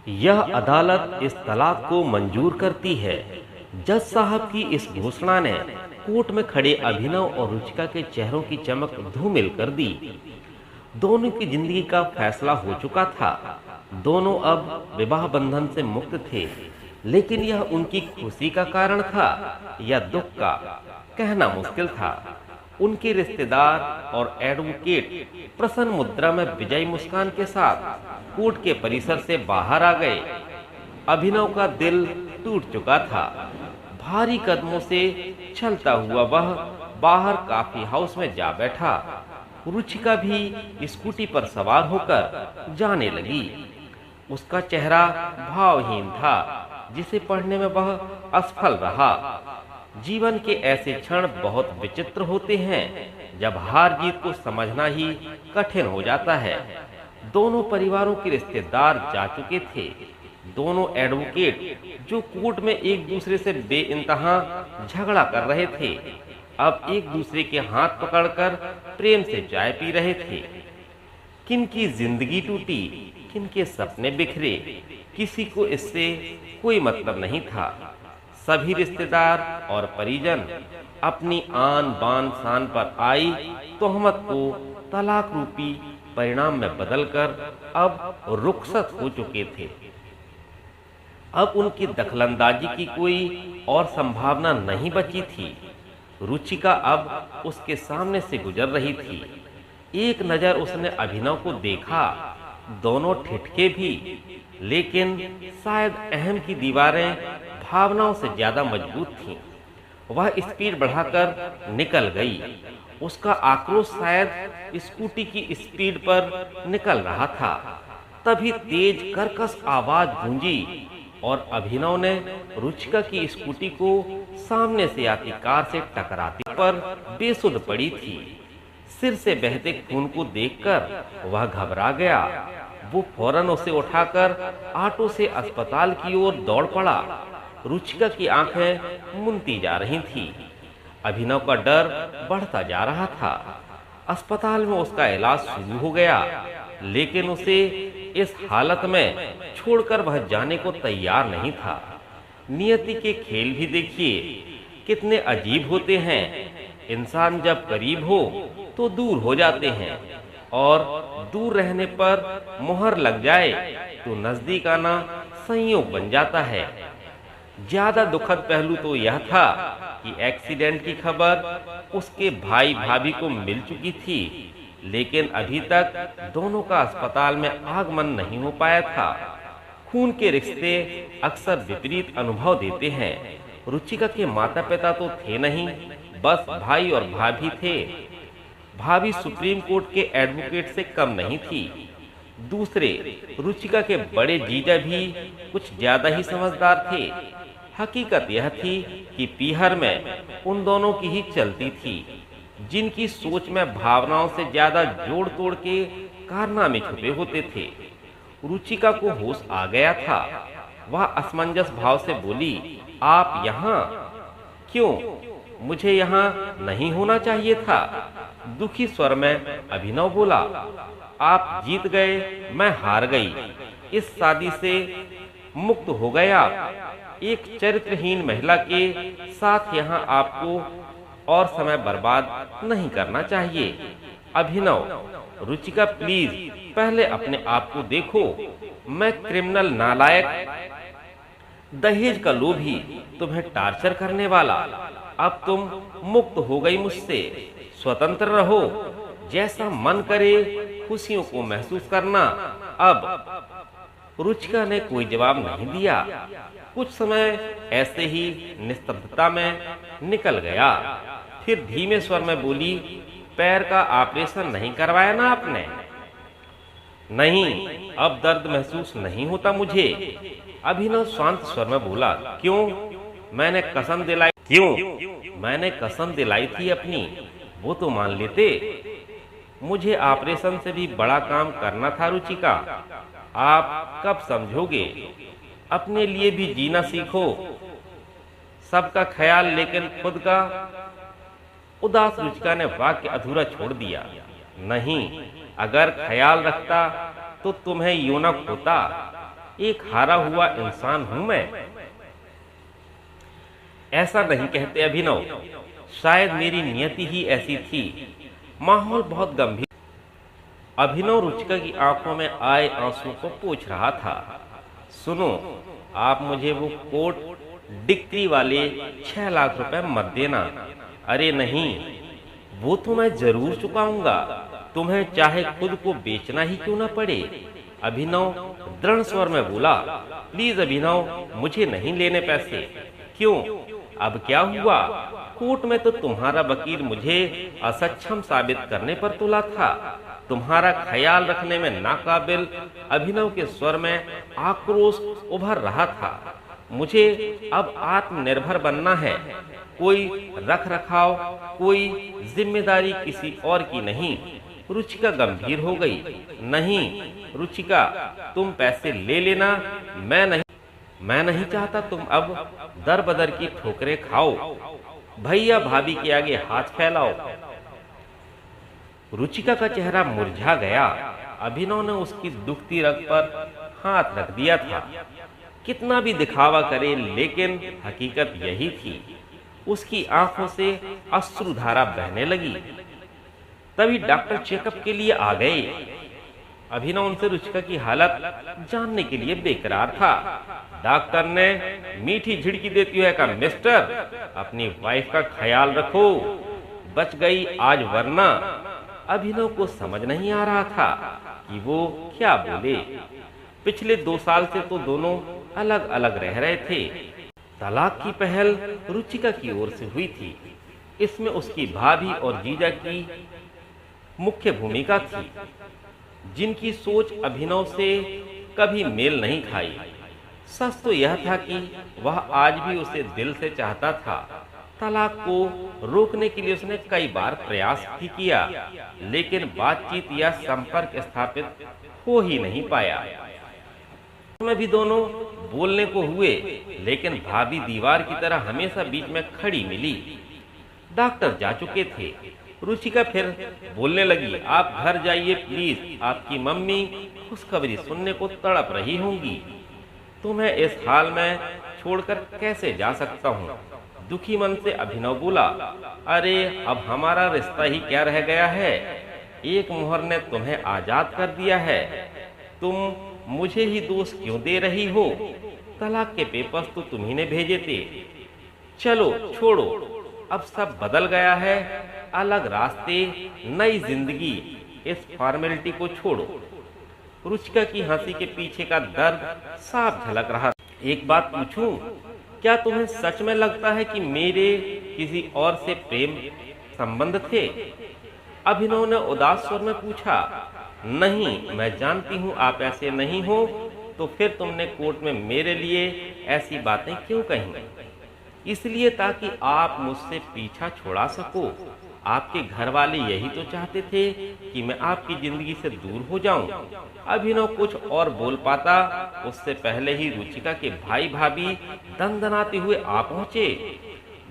यह अदालत इस तलाक को मंजूर करती है। जज साहब की इस घोषणा ने कोर्ट में खड़े अभिनव और रुचिका के चेहरों की चमक धूमिल कर दी। दोनों की जिंदगी का फैसला हो चुका था। दोनों अब विवाह बंधन से मुक्त थे, लेकिन यह उनकी खुशी का कारण था या दुख का, कहना मुश्किल था। उनके रिश्तेदार और एडवोकेट प्रसन्न मुद्रा में विजयी मुस्कान के साथ कोर्ट के परिसर से बाहर आ गए। अभिनव का दिल टूट चुका था। भारी कदमों से चलता हुआ वह बाहर कॉफी हाउस में जा बैठा। रुचिका भी स्कूटी पर सवार होकर जाने लगी। उसका चेहरा भावहीन था, जिसे पढ़ने में वह असफल रहा। जीवन के ऐसे क्षण बहुत विचित्र होते हैं जब हार जीत को समझना ही कठिन हो जाता है। दोनों परिवारों के रिश्तेदार जा चुके थे। दोनों एडवोकेट जो कोर्ट में एक दूसरे से बेइंतहा झगड़ा कर रहे थे, अब एक दूसरे के हाथ पकड़कर प्रेम से चाय पी रहे थे। किनकी जिंदगी टूटी, किनके सपने बिखरे, किसी को इससे कोई मतलब नहीं था। सभी रिश्तेदार और परिजन अपनी आन बान शान पर आई तोहमत को तलाक रूपी परिणाम में बदलकर अब रुखसत हो चुके थे। अब उनकी दखलंदाजी की कोई और संभावना नहीं बची थी। रुचिका अब उसके सामने से गुजर रही थी। एक नजर उसने अभिनव को देखा। दोनों ठिठके भी, लेकिन शायद अहम की दीवारें भावनाओं से ज्यादा मजबूत थीं। वह स्पीड बढ़ाकर निकल गई। उसका आक्रोश शायद स्कूटी की स्पीड पर निकल रहा था। तभी तेज कर्कश आवाज गूंजी और अभिनव ने रुचिका की स्कूटी को सामने से आती कार से टकराते पर बेसुध पड़ी थी। सिर से बहते खून को देखकर वह घबरा गया। वो फौरन उसे उठाकर ऑटो से अस्पताल की ओर दौड़ पड़ा। रुचिका की आंखें मुनती जा रही थीं। अभिनव का डर बढ़ता जा रहा था। अस्पताल में उसका इलाज शुरू हो गया, लेकिन उसे इस हालत में छोड़कर वह जाने को तैयार नहीं था। नियति के खेल भी देखिए कितने अजीब होते हैं। इंसान जब करीब हो तो दूर हो जाते हैं, और दूर रहने पर मोहर लग जाए तो नजदीक आना संयोग बन जाता है। ज्यादा दुखद पहलू तो यह था कि एक्सीडेंट की खबर उसके भाई भाभी को मिल चुकी थी, लेकिन अभी तक दोनों का अस्पताल में आगमन नहीं हो पाया था। खून के रिश्ते अक्सर विपरीत अनुभव देते हैं। रुचिका के माता पिता तो थे नहीं, बस भाई और भाभी थे। भाभी सुप्रीम कोर्ट के एडवोकेट से कम नहीं थी। दूसरे रुचिका के बड़े जीजा भी कुछ ज्यादा ही समझदार थे। हकीकत यह थी कि पीहर में उन दोनों की ही चलती थी, जिनकी सोच में भावनाओं से ज्यादा जोड़ तोड़ के कारनामे छुपे होते थे। रुचिका को होश आ गया था। वह असमंजस भाव से बोली, आप यहाँ क्यों? मुझे यहाँ नहीं होना चाहिए था। दुखी स्वर में अभिनव बोला, आप जीत गए, मैं हार गई। इस शादी से मुक्त हो गया। एक चरित्रहीन महिला के साथ यहाँ आपको और समय बर्बाद नहीं करना चाहिए। अभिनव, रुचिका प्लीज पहले अपने आप को देखो। मैं क्रिमिनल, नालायक, दहेज का लोभी, तुम्हें टार्चर करने वाला। अब तुम मुक्त हो गई मुझसे। स्वतंत्र रहो, जैसा मन करे खुशियों को महसूस करना। अब रुचिका ने कोई जवाब नहीं दिया। कुछ समय ऐसे ही निस्तब्धता में निकल गया। फिर धीमे स्वर में बोली, पैर का ऑपरेशन नहीं करवाया ना आपने? नहीं, अब दर्द महसूस नहीं होता मुझे। अभिनव शांत स्वर में बोला, क्यों? मैंने कसम दिलाई थी अपनी, वो तो मान लेते। मुझे ऑपरेशन से भी बड़ा काम करना था रुचिका। आप कब समझोगे? अपने लिए भी जीना सीखो, सबका ख्याल लेकिन खुद का। उदास रुचिका ने वाक्य अधूरा छोड़ दिया। नहीं, अगर ख्याल रखता तो तुम्हें यूं न खोता। एक हारा हुआ इंसान हूं मैं। ऐसा नहीं कहते अभिनव, शायद मेरी नियति ही ऐसी थी। माहौल बहुत गंभीर। अभिनव रुचिका की आंखों में आए आंसू को पोंछ रहा था। सुनो, आप मुझे वो कोट डिक्री वाले 6 लाख रुपए मत देना। अरे नहीं, वो तो मैं जरूर चुकाऊंगा, तुम्हें चाहे खुद को बेचना ही क्यों ना पड़े। अभिनव दृढ़ स्वर में बोला, प्लीज अभिनव, मुझे नहीं लेने पैसे। क्यों, अब क्या हुआ? कोर्ट में तो तुम्हारा वकील मुझे असक्षम साबित करने पर तुला था, तुम्हारा ख्याल रखने में नाकाबिल। अभिनव के स्वर में आक्रोश उभर रहा था। मुझे अब आत्मनिर्भर बनना है, कोई रख रखाव, कोई जिम्मेदारी किसी और की नहीं। रुचिका गंभीर हो गई। नहीं रुचिका, तुम पैसे ले लेना, मैं नहीं चाहता तुम अब दर बदर की ठोकरें खाओ। भैया भाभी के आगे हाथ फैलाओ। रुचिका का चेहरा मुरझा गया। अभिनव ने उसकी दुखती रग पर हाथ रख दिया था। कितना भी दिखावा करे, लेकिन हकीकत यही थी। उसकी आंखों से अश्रुधारा बहने लगी। तभी डॉक्टर चेकअप के लिए आ गए। अभिनव उनसे रुचिका की हालत जानने के लिए बेकरार था। डॉक्टर ने मीठी झिड़की देती हुए कहा, मिस्टर, अपनी वाइफ का ख्याल रखो, बच गई आज वरना। अभिनव को समझ नहीं आ रहा था कि वो क्या बोले। पिछले 2 साल से तो दोनों अलग अलग रह रहे थे। तलाक की पहल रुचिका की ओर से हुई थी। इसमें उसकी भाभी और जीजा की मुख्य भूमिका थी, जिनकी सोच अभिनव से कभी मेल नहीं खाई। सच तो यह था कि वह आज भी उसे दिल से चाहता था। तलाक को रोकने के लिए उसने कई बार प्रयास भी किया, लेकिन बातचीत या संपर्क स्थापित हो ही नहीं पाया। में भी दोनों बोलने को हुए, लेकिन भाभी दीवार की तरह हमेशा बीच में खड़ी मिली। डॉक्टर जा चुके थे। रुचिका फिर बोलने लगी, आप घर जाइए प्लीज, आपकी मम्मी खुशखबरी सुनने को तड़प रही होंगी। तुम्हें इस हाल में छोड़कर कैसे जा सकता हूँ? दुखी मन से अभिनव बोला, अरे अब हमारा रिश्ता ही क्या रह गया है? एक मुहर ने तुम्हें आजाद कर दिया है, तुम मुझे ही दोष क्यों दे रही हो? तलाक के पेपर्स तो तुम्ही ने भेजे थे। चलो छोड़ो, अब सब बदल गया है, अलग रास्ते, नई जिंदगी, इस फॉर्मेलिटी को छोड़ो। रुचिका की हंसी के पीछे का दर्द साफ झलक रहा। एक बात पूछूं, क्या तुम्हें सच में लगता है कि मेरे किसी और से प्रेम संबंध थे? अभिनव ने उदास स्वर में पूछा। नहीं, मैं जानती हूँ आप ऐसे नहीं हो, तो फिर तुमने कोर्ट में मेरे लिए ऐसी बातें क्यों कही? इसलिए ताकि आप मुझसे पीछा छुड़ा सको। आपके घर वाले यही तो चाहते थे कि मैं आपकी जिंदगी से दूर हो जाऊं। अभिनव कुछ और बोल पाता, उससे पहले ही रुचिका के भाई भाभी दंदनाते हुए आ पहुंचे।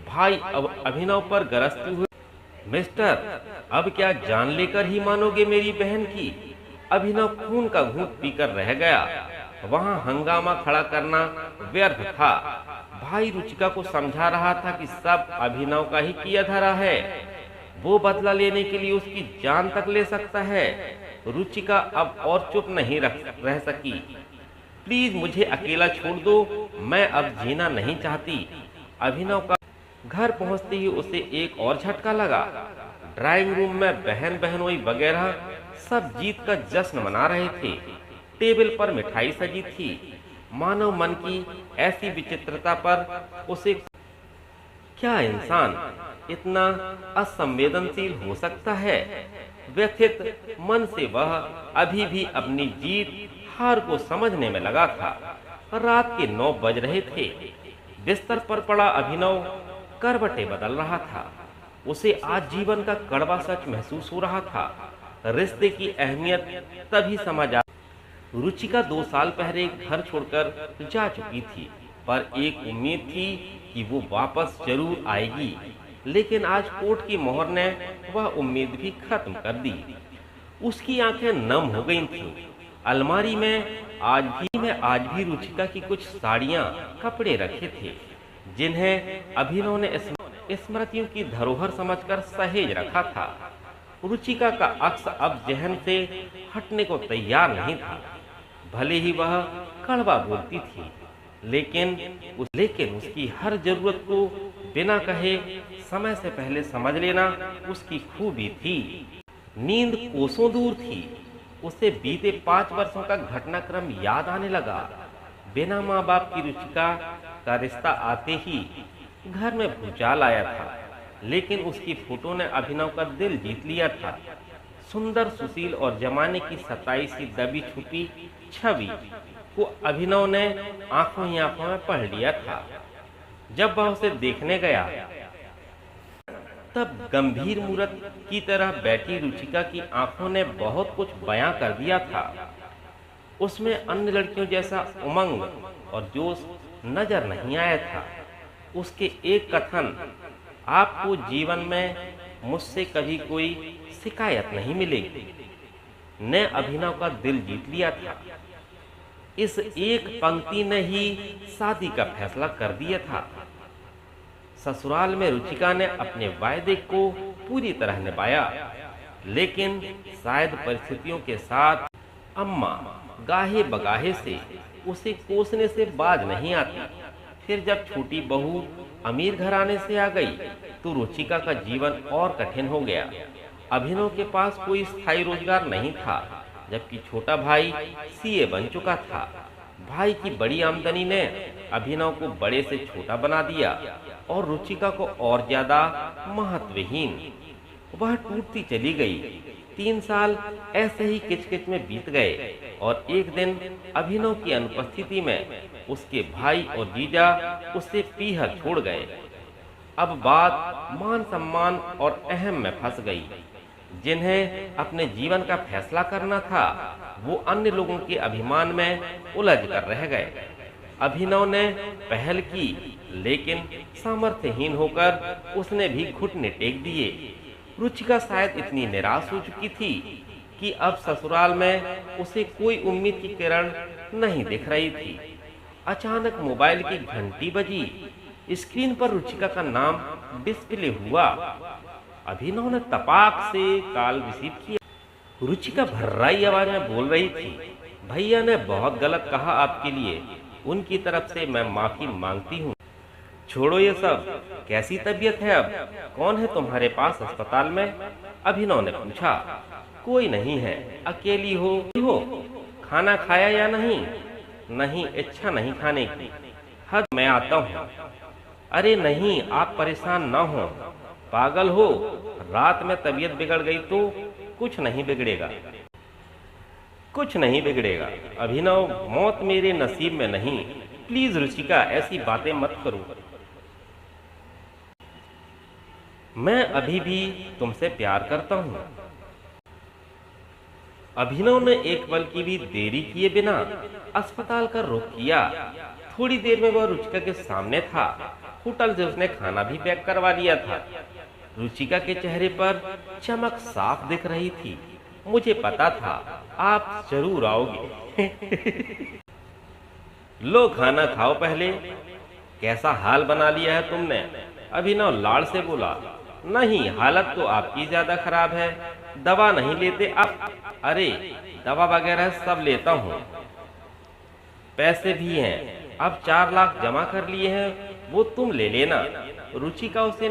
भाई अब अभिनव पर गरजते हुए, मिस्टर, अब क्या जान लेकर ही मानोगे मेरी बहन की? अभिनव खून का घूंट पीकर रह गया। वहां हंगामा खड़ा करना व्यर्थ था। भाई रुचिका को समझा रहा था कि सब अभिनव का ही किया धरा है, वो बदला लेने के लिए उसकी जान तक ले सकता है। रुचिका अब और चुप नहीं रह सकी। प्लीज मुझे अकेला छोड़ दो, मैं अब जीना नहीं चाहती। अभिनव का घर पहुंचते ही उसे एक और झटका लगा। ड्राइंग रूम में बहन बहनोई वगैरह सब जीत का जश्न मना रहे थे। टेबल पर मिठाई सजी थी। मानव मन की ऐसी विचित्रता पर उसे, क्या इंसान इतना असंवेदनशील हो सकता है? व्यथित मन से वह अभी भी अपनी जीत हार को समझने में लगा था। रात के 9 बज रहे थे। बिस्तर पर पड़ा अभिनव करवटें बदल रहा था। उसे आज जीवन का कड़वा सच महसूस हो रहा था। रिश्ते की अहमियत तभी समझ आ। रुचिका 2 साल पहले घर छोड़कर जा चुकी थी, पर एक उम्मीद थी कि वो वापस जरूर आएगी। लेकिन आज कोर्ट की मोहर ने वह उम्मीद भी खत्म कर दी। उसकी आंखें नम हो गई थीं। अलमारी में आज भी रुचिका की कुछ साड़ियां, कपड़े रखे थे, जिन्हें अभिनव ने स्मृतियों की धरोहर समझकर सहेज रखा था। रुचिका का अक्स अब जहन से हटने को तैयार नहीं था। भले ही वह कड़वा बोलती थी, लेकिन उसकी हर जरूरत को बिना कहे समय से पहले समझ लेना उसकी खूबी थी। नींद कोसों दूर थी। उसे बीते 5 वर्षों का घटनाक्रम याद आने लगा। बिना माँ बाप की रुचिका का रिश्ता आते ही घर में भूचाल आया था, लेकिन उसकी फोटो ने अभिनव का दिल जीत लिया था। सुंदर, सुशील और जमाने की 27 सी दबी छुपी छवि को अभिनव ने आंखों ही आंखों में पढ़ लिया था। जब वह उसे देखने गया, तब गंभीर मूरत की तरह बैठी रुचिका की आंखों ने बहुत कुछ बयां कर दिया था। उसमें अन्य लड़कियों जैसा उमंग और जोश नजर नहीं आया था। उसके एक कथन, आपको जीवन में मुझसे कभी कोई शिकायत नहीं मिलेगी, ने अभिनव का दिल जीत लिया था। इस एक पंक्ति ने ही शादी का फैसला कर दिया था। ससुराल में रुचिका ने अपने वायदे को पूरी तरह निभाया, लेकिन शायद परिस्थितियों के साथ अम्मा गाहे बगाहे से उसे कोसने से बाज नहीं आती। फिर जब छोटी बहू अमीर घराने से आ गई, तो रुचिका का जीवन और कठिन हो गया। अभिनव के पास कोई स्थायी रोजगार नहीं था, जबकि छोटा भाई सीए बन चुका था। भाई की बड़ी आमदनी ने अभिनव को बड़े से छोटा बना दिया और रुचिका को और ज्यादा महत्वहीन। वह टूटती चली गई। 3 साल ऐसे ही किचकिच में बीत गए और एक दिन अभिनव की अनुपस्थिति में उसके भाई और जीजा उसे पीहर छोड़ गए। अब बात मान सम्मान और अहम में फंस गई। जिन्हें अपने जीवन का फैसला करना था, वो अन्य लोगों के अभिमान में उलझ कर रह गए। अभिनव ने पहल की, लेकिन सामर्थ्यहीन होकर उसने भी घुटने टेक दिए। रुचिका शायद इतनी निराश हो चुकी थी कि अब ससुराल में उसे कोई उम्मीद की किरण नहीं दिख रही थी। अचानक मोबाइल की घंटी बजी। स्क्रीन पर रुचिका का नाम डिस्प्ले हुआ। अभिनव ने तपाक से कॉल रिसीव किया। रुचिका भर्राई आवाज में बोल रही थी, भैया ने बहुत गलत कहा आपके लिए, उनकी तरफ से मैं माफी मांगती हूँ। छोड़ो ये सब, कैसी तबीयत है अब? कौन है तुम्हारे पास अस्पताल में? अभिनव ने पूछा। कोई नहीं है, अकेली हो? खाना खाया या नहीं? नहीं, इच्छा नहीं खाने की। हद, मैं आता हूँ। अरे नहीं, आप परेशान ना हो। पागल हो? रात में तबीयत बिगड़ गई तो कुछ नहीं बिगड़ेगा। कुछ नहीं बिगड़ेगा अभिनव, मौत मेरे नसीब में नहीं। प्लीज रुचिका, ऐसी बातें मत करो। मैं अभी भी तुमसे प्यार करता हूँ। अभिनव ने एक पल की भी देरी किए बिना अस्पताल का रुख किया। थोड़ी देर में वह रुचिका के सामने था। होटल से उसने खाना भी पैक करवा लिया था। रुचिका के चेहरे पर चमक साफ दिख रही थी। मुझे पता था आप जरूर आओगे। लो खाना खाओ पहले। कैसा हाल बना लिया है तुमने? अभिनव लाड़ से बोला। नहीं, हालत तो आपकी ज्यादा खराब है। दवा नहीं लेते आप? अरे दवा वगैरह सब लेता हूँ, पैसे भी हैं। अब 4 लाख जमा कर लिए हैं, वो तुम ले लेना। रुचिका उसे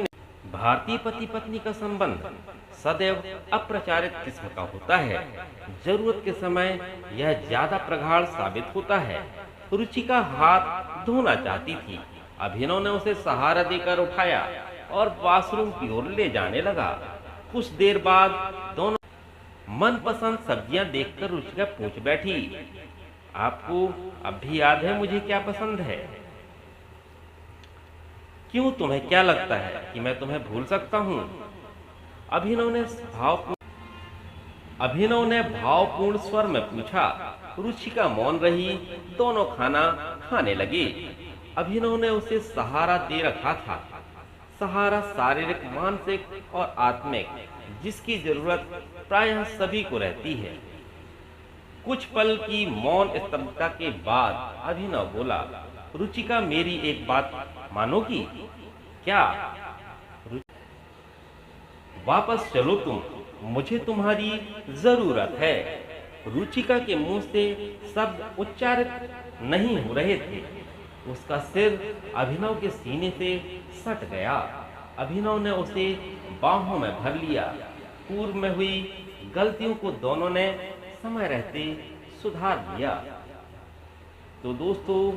भारतीय पति पत्नी का संबंध सदैव अप्रचारित किस्म का होता है। जरूरत के समय यह ज्यादा प्रगाढ़ साबित होता है। रुचिका हाथ धोना चाहती थी। अभिनव ने उसे सहारा देकर उठाया और बाथरूम की ओर ले जाने लगा। कुछ देर बाद दोनों मनपसंद सब्जियां देखकर रुचिका पूछ बैठी, आपको अब भी याद है मुझे क्या पसंद है? क्यों, तुम्हें क्या लगता है कि मैं तुम्हें भूल सकता हूँ? अभिनव ने भावपूर्ण स्वर में पूछा। रुचिका मौन रही। दोनों खाना खाने लगे। अभिनव ने उसे सहारा दे रखा था। सहारा शारीरिक, मानसिक और आत्मिक, जिसकी जरूरत प्रायः सभी को रहती है। कुछ पल की मौन स्तब्धता के बाद अभिनव बोला, रुचिका मेरी एक बात मानोगी क्या? वापस चलो तुम, मुझे तुम्हारी जरूरत है। रुचिका के मुंह से शब्द उच्चारित नहीं हो रहे थे। उसका सिर अभिनव के सीने से सट गया। अभिनव ने उसे बाहों में भर लिया। पूर्व में हुई गलतियों को दोनों ने समय रहते सुधार लिया। तो दोस्तों,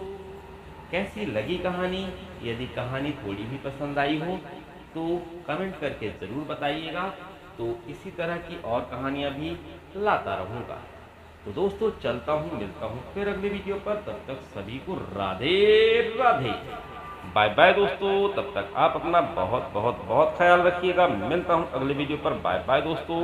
कैसी लगी कहानी? यदि कहानी थोड़ी भी पसंद आई हो तो कमेंट करके जरूर बताइएगा। तो इसी तरह की और कहानियां भी लाता रहूंगा। तो दोस्तों, चलता हूं, मिलता हूं फिर अगले वीडियो पर। तब तक सभी को राधे राधे, बाय बाय दोस्तों। तब तक आप अपना बहुत बहुत बहुत ख्याल रखिएगा। मिलता हूं अगले वीडियो पर। बाय बाय दोस्तों।